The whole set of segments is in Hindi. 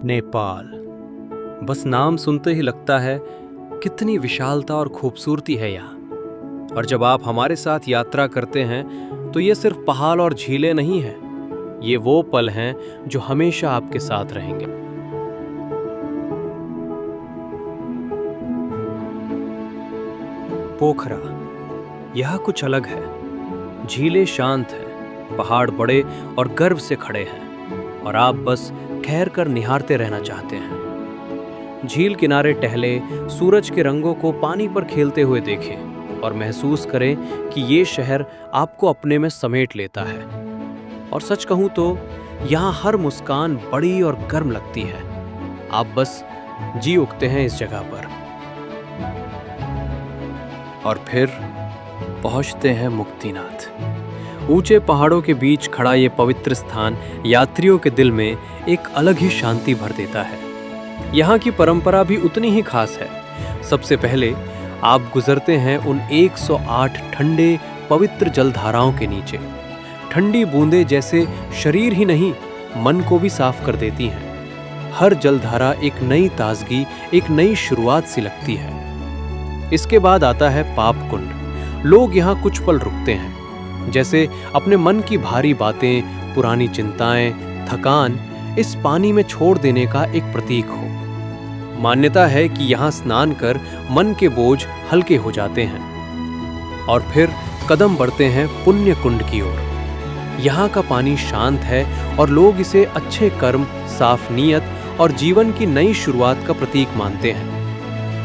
नेपाल। बस नाम सुनते ही लगता है कितनी विशालता और खूबसूरती है यहाँ। और जब आप हमारे साथ यात्रा करते हैं तो ये सिर्फ पहाड़ और झीलें नहीं हैं, ये वो पल हैं जो हमेशा आपके साथ रहेंगे। पोखरा यह कुछ अलग है। झीलें शांत हैं, पहाड़ बड़े और गर्व से खड़े हैं और आप बस ठहर कर निहारते रहना चाहते हैं। झील किनारे टहले, सूरज के रंगों को पानी पर खेलते हुए देखें और महसूस करें कि ये शहर आपको अपने में समेट लेता है। और सच कहूँ तो यहाँ हर मुस्कान बड़ी और गर्म लगती है। आप बस जी उठते हैं इस जगह पर। और फिर पहुँचते हैं मुक्तिनाथ। ऊंचे पहाड़ों के बीच खड़ा ये पवित्र स्थान यात्रियों के दिल में एक अलग ही शांति भर देता है। यहाँ की परंपरा भी उतनी ही खास है। सबसे पहले आप गुजरते हैं उन 108 ठंडे पवित्र जलधाराओं के नीचे। ठंडी बूंदें जैसे शरीर ही नहीं, मन को भी साफ कर देती हैं। हर जलधारा एक नई ताजगी, एक नई शुरुआत सी लगती है। इसके बाद आता है पाप कुंड। लोग यहाँ कुछ पल रुकते हैं, जैसे अपने मन की भारी बातें, पुरानी चिंताएं, थकान इस पानी में छोड़ देने का एक प्रतीक हो। मान्यता है कि यहाँ स्नान कर मन के बोझ हल्के हो जाते हैं। और फिर कदम बढ़ते हैं पुण्य कुंड की ओर। यहाँ का पानी शांत है और लोग इसे अच्छे कर्म, साफ नीयत और जीवन की नई शुरुआत का प्रतीक मानते हैं।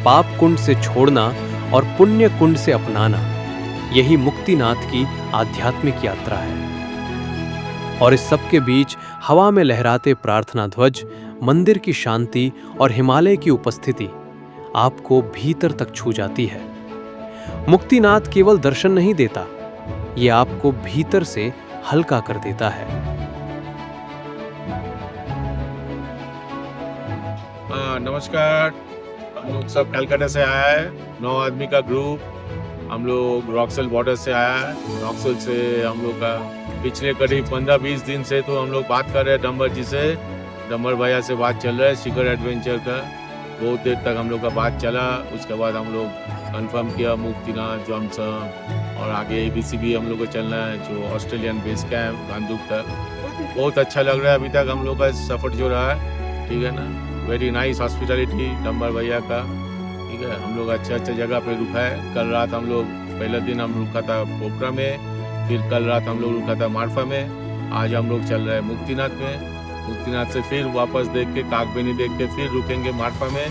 पाप कुंड से छोड़ना और पुण्य कुंड से अपनाना, यही मुक्तिनाथ की आध्यात्मिक यात्रा है। और इस सब के बीच हवा में लहराते प्रार्थना ध्वज, मंदिर की शांति और हिमालय की उपस्थिति आपको भीतर तक छू जाती है। मुक्तिनाथ केवल दर्शन नहीं देता, ये आपको भीतर से हल्का कर देता है। नमस्कार, हम लोग सब कलकत्ता से आया है। 9 आदमी का ग्रुप। हम लोग रॉक्सल बॉर्डर से आया है। रॉक्सल से हम लोग का पिछले करीब 15-20 दिन से तो हम लोग बात कर रहे हैं डम्बर जी से। डम्बर भैया से बात चल रहा है शिखर एडवेंचर का। बहुत देर तक हम लोग का बात चला। उसके बाद हम लोग कंफर्म किया मुक्तिनाथ, जॉनसन और आगे ABC भी हम लोग को चलना है, जो ऑस्ट्रेलियन बेस कैंप गांधुक तक। बहुत अच्छा लग रहा है अभी तक हम लोग का सफ़र जो रहा है, ठीक है ना। वेरी नाइस हॉस्पिटैलिटी डम्बर भैया का, ठीक है। हम लोग अच्छे जगह पे रुका है। कल रात हम लोग, पहला दिन हम रुका था पोखरा में, फिर कल रात हम लोग रुका था मार्फा में। आज हम लोग चल रहे हैं मुक्तिनाथ में। मुक्तिनाथ से फिर वापस देख के कागबेनी देख के फिर रुकेंगे मार्फा में।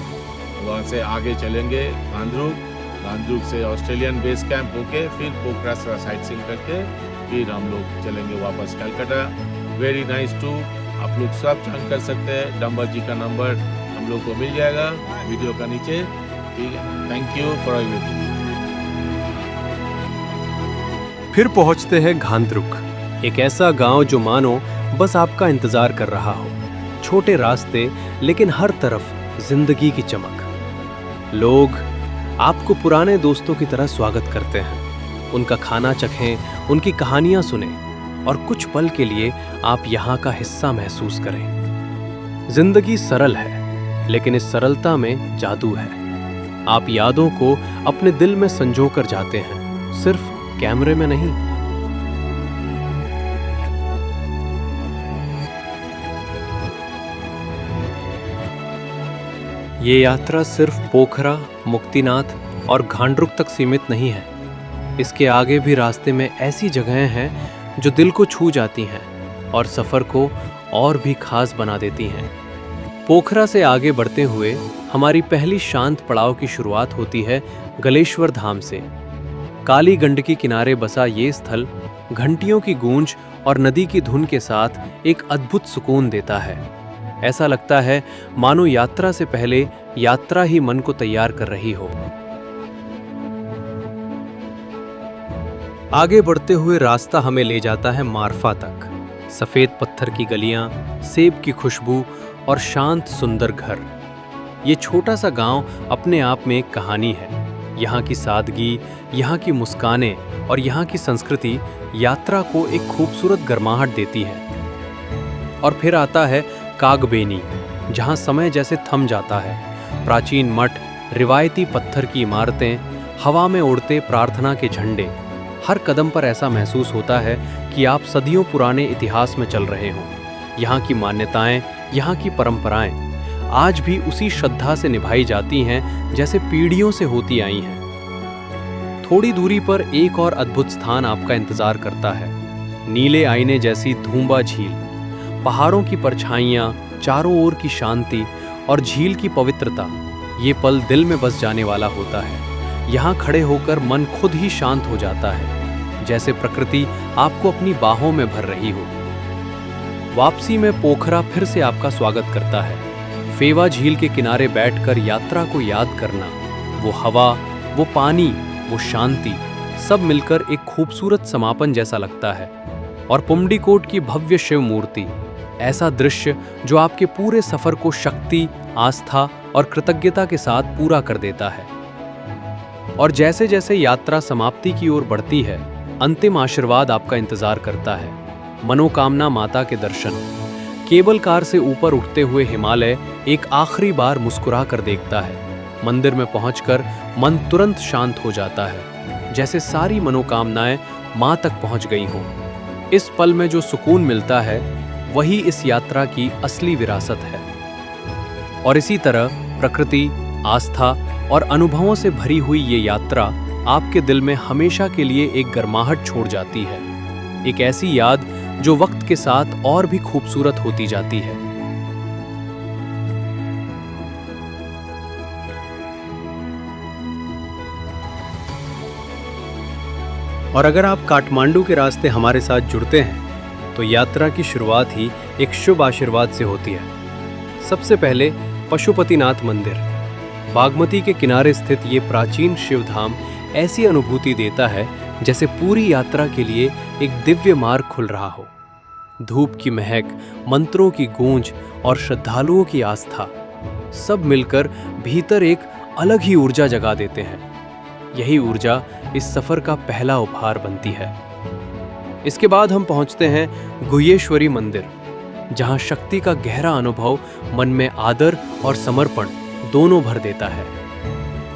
वहाँ से आगे चलेंगे गांधुक से ऑस्ट्रेलियन बेस कैंप होके फिर पोखरा से साइट सीइंग करके फिर हम लोग चलेंगे वापस कलकत्ता। Very nice to. आप लोग सब जान कर सकते हैं। डम्बर जी का नंबर हम लोग को मिल जाएगा वीडियो का नीचे, ठीक है। Thank you for everything. फिर पहुंचते हैं घांद्रुक, एक ऐसा गांव जो मानो बस आपका इंतजार कर रहा हो। छोटे रास्ते, लेकिन हर तरफ जिंदगी की चमक। लोग आपको पुराने दोस्तों की तरह स्वागत करते हैं। उनका खाना चखें, उनकी कहानियां सुनें और कुछ पल के लिए आप यहाँ का हिस्सा महसूस करें। जिंदगी सरल है, लेकिन इस सरलता में जादू है। आप यादों को अपने दिल में संजो कर जाते हैं, सिर्फ कैमरे में नहीं। ये यात्रा सिर्फ पोखरा, मुक्तिनाथ और घांड्रुक तक सीमित नहीं है। इसके आगे भी रास्ते में ऐसी जगहें हैं जो दिल को छू जाती हैं और सफ़र को और भी खास बना देती हैं। पोखरा से आगे बढ़ते हुए हमारी पहली शांत पड़ाव की शुरुआत होती है गलेश्वर धाम से। काली गंडकी किनारे बसा ये स्थल घंटियों की गूंज और नदी की धुन के साथ एक अद्भुत सुकून देता है। ऐसा लगता है मानो यात्रा से पहले यात्रा ही मन को तैयार कर रही हो। आगे बढ़ते हुए रास्ता हमें ले जाता है मार्फा तक। सफेद पत्थर की गलियां, सेब की खुशबू और शांत सुंदर घर। ये छोटा सा गांव अपने आप में एक कहानी है। यहाँ की सादगी, यहाँ की मुस्कानें और यहाँ की संस्कृति यात्रा को एक खूबसूरत गर्माहट देती है। और फिर आता है कागबेनी, जहां समय जैसे थम जाता है। प्राचीन मठ, रिवायती पत्थर की इमारतें, हवा में उड़ते प्रार्थना के झंडे, हर कदम पर ऐसा महसूस होता है कि आप सदियों पुराने इतिहास में चल रहे हों। यहाँ की मान्यताएं, यहाँ की परंपराएं आज भी उसी श्रद्धा से निभाई जाती हैं जैसे पीढ़ियों से होती आई हैं। थोड़ी दूरी पर एक और अद्भुत स्थान आपका इंतजार करता है। नीले आईने जैसी धूंबा झील, पहाड़ों की परछाइयाँ, चारों ओर की शांति और झील की पवित्रता, ये पल दिल में बस जाने वाला होता है। यहाँ खड़े होकर मन खुद ही शांत हो जाता है, जैसे प्रकृति आपको अपनी बाहों में भर रही हो। वापसी में पोखरा फिर से आपका स्वागत करता है। फेवा झील के किनारे बैठकर यात्रा को याद करना, वो हवा, वो पानी, वो शांति, सब मिलकर एक खूबसूरत समापन जैसा लगता है। और पुमडीकोट की भव्य शिव मूर्ति, ऐसा दृश्य जो आपके पूरे सफर को शक्ति, आस्था और कृतज्ञता के साथ पूरा कर देता है। और जैसे जैसे यात्रा समाप्ति की ओर बढ़ती है, अंतिम आशीर्वाद आपका इंतजार करता है। मनोकामना माता के दर्शन, केबल कार से ऊपर उठते हुए हिमालय एक आखिरी बार मुस्कुरा कर देखता है। मंदिर में पहुंचकर मन तुरंत शांत हो जाता है, जैसे सारी मनोकामनाएं मां तक पहुंच गई हों। इस पल में जो सुकून मिलता है, वही इस यात्रा की असली विरासत है। और इसी तरह प्रकृति, आस्था और अनुभवों से भरी हुई ये यात्रा आपके दिल में हमेशा के लिए एक गर्माहट छोड़ जाती है, एक ऐसी याद जो वक्त के साथ और भी खूबसूरत होती जाती है। और अगर आप काठमांडू के रास्ते हमारे साथ जुड़ते हैं, तो यात्रा की शुरुआत ही एक शुभ आशीर्वाद से होती है। सबसे पहले पशुपतिनाथ मंदिर, बागमती के किनारे स्थित ये प्राचीन शिवधाम ऐसी अनुभूति देता है जैसे पूरी यात्रा के लिए एक दिव्य मार्ग खुल रहा हो। धूप की महक, मंत्रों की गूंज और श्रद्धालुओं की आस्था, सब मिलकर भीतर एक अलग ही ऊर्जा जगा देते हैं। यही ऊर्जा इस सफर का पहला उपहार बनती है। इसके बाद हम पहुंचते हैं गुह्येश्वरी मंदिर, जहां शक्ति का गहरा अनुभव मन में आदर और समर्पण दोनों भर देता है।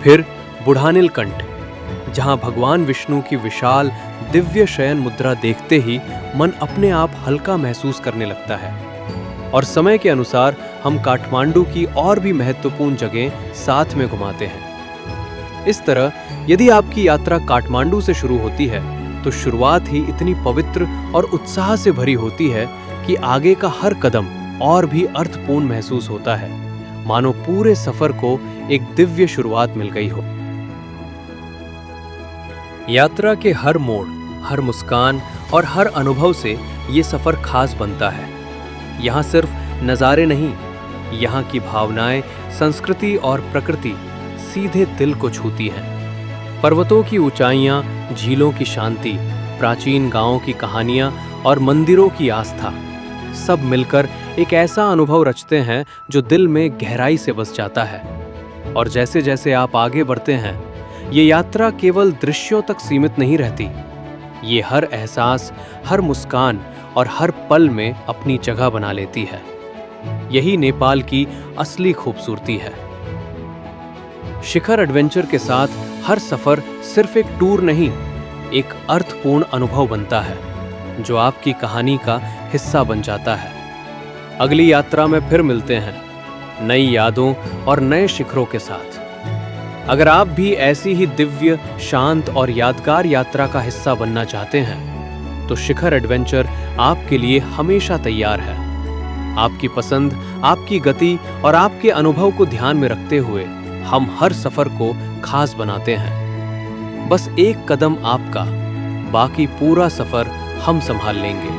फिर बुढ़ानिल कंठ, जहां भगवान विष्णु की विशाल दिव्य शयन मुद्रा देखते ही मन अपने आप हल्का महसूस करने लगता है। और समय के अनुसार हम काठमांडू की और भी महत्वपूर्ण जगह साथ में घुमाते हैं। इस तरह यदि आपकी यात्रा काठमांडू से शुरू होती है, तो शुरुआत ही इतनी पवित्र और उत्साह से भरी होती है कि आगे का हर कदम और भी अर्थपूर्ण महसूस होता है, मानो पूरे सफर को एक दिव्य शुरुआत मिल गई हो। यात्रा के हर मोड़, हर मुस्कान और हर अनुभव से ये सफर खास बनता है। यहाँ सिर्फ नज़ारे नहीं, यहाँ की भावनाएं, संस्कृति और प्रकृति सीधे दिल को छूती हैं। पर्वतों की ऊंचाइयाँ, झीलों की शांति, प्राचीन गांवों की कहानियाँ और मंदिरों की आस्था, सब मिलकर एक ऐसा अनुभव रचते हैं जो दिल में गहराई से बस जाता है। और जैसे जैसे आप आगे बढ़ते हैं, ये यात्रा केवल दृश्यों तक सीमित नहीं रहती। ये हर एहसास, हर मुस्कान और हर पल में अपनी जगह बना लेती है। यही नेपाल की असली खूबसूरती है। शिखर एडवेंचर के साथ हर सफर सिर्फ एक टूर नहीं, एक अर्थपूर्ण अनुभव बनता है, जो आपकी कहानी का हिस्सा बन जाता है। अगली यात्रा में फिर मिलते हैं, नई यादों और नए शिखरों के साथ। अगर आप भी ऐसी ही दिव्य, शांत और यादगार यात्रा का हिस्सा बनना चाहते हैं, तो शिखर एडवेंचर आपके लिए हमेशा तैयार है। आपकी पसंद, आपकी गति और आपके अनुभव को ध्यान में रखते हुए हम हर सफर को खास बनाते हैं। बस एक कदम आपका, बाकी पूरा सफर हम संभाल लेंगे।